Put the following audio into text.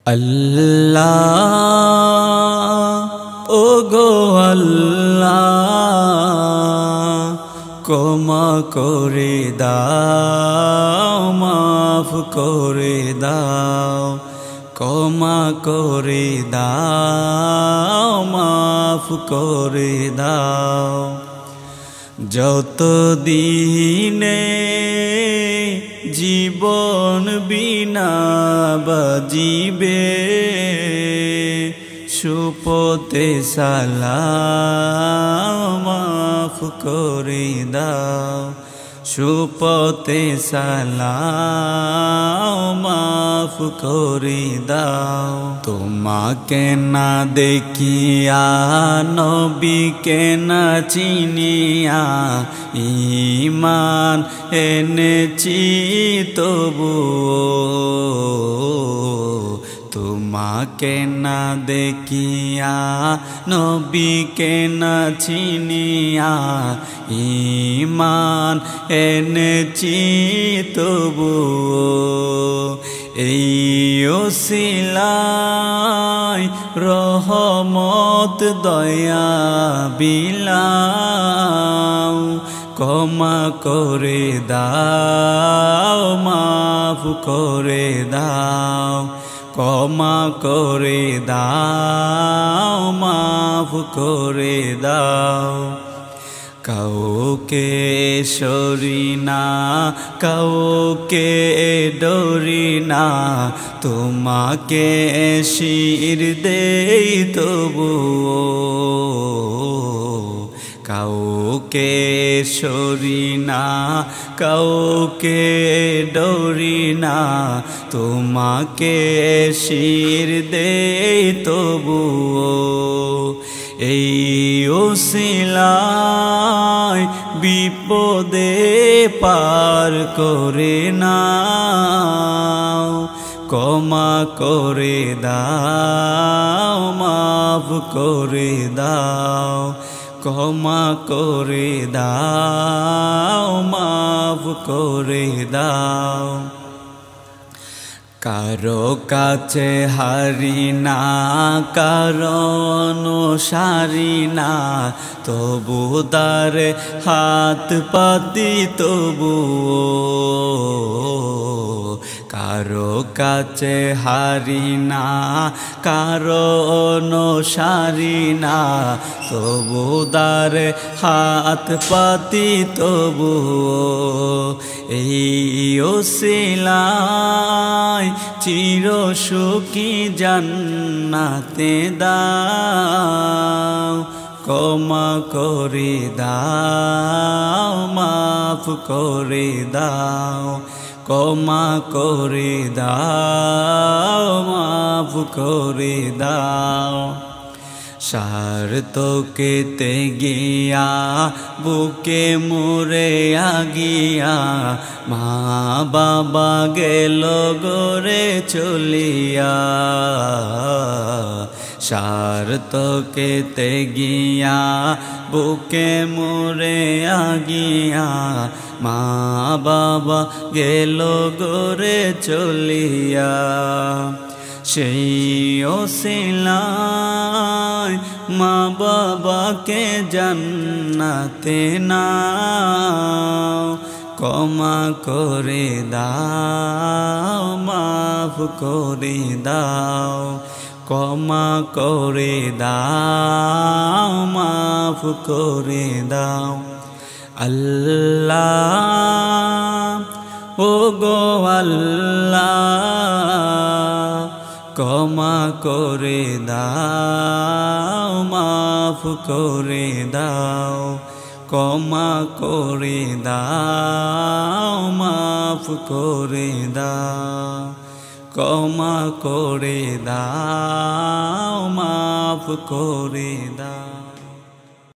আল্লাহ ও গো আল্লাহ ক্ষমা করে দাও মাফ করে দাও ক্ষমা করে দাও মাফ করে দাও যত দিনে জীবন বিনা বাজিবে সুপতে সালাম মাফ করে দাও সুপতে সালাম মাফ করে দাও তোমাকে না দেখিয়া নবীকে না চিনিয়া ঈমান এনেছি তবুও তোমাকে না দেখিয়া নবীকে না চিনিয়া ঈমান এনেছি তবুও এই ওসিলায় রহমত দয়া বিলাও ক্ষমা করে দাও মাফ করে দাও ক্ষমা করে দাও মাফ করে দাও কাউকে সরি না কাউকে ডরি না তোমাকে শির দেই তবুও কাউকে সরি না কাউকে ডরি না তোমাকে শির দেই তবুও এই ওসিলায় বিপদে পার করে নাও ক্ষমা করে দাও মাফ করে দাও ক্ষমা করে দাও মাফ করে দাও কারো কাছে হারি না কারণ সারি না তবু তার হাত পাতি তবুও কারো কাছে হারি না কারণ সারি না তবু তার হাত পাতি তবুও এই ওসিলায় চির সুখী জান্নাতে দাও ক্ষমা করে দাও মাফ করে দাও ক্ষমা করে দাও মাফ করে দাও সার্থকেতে গিয়া বুকে মুরে আগিয়া মা বাবা গেল গরে চলিয়া সার্থকেতে গিয়া বুকে মুরে আগিয়া মা বাবা গেল গরে চলিয়া সেই ওসিলায় মা বাবাকে জান্নাতে নাও ক্ষমা করে দাও মাফ করে দাও ক্ষমা করে দাও মাফ করে দাও আল্লাহ ও গো আল্লাহ ক্ষমা করে দাও মাফ করে দাও ক্ষমা করে দাও মাফ করে দাও ক্ষমা করে দাও মাফ করে দাও।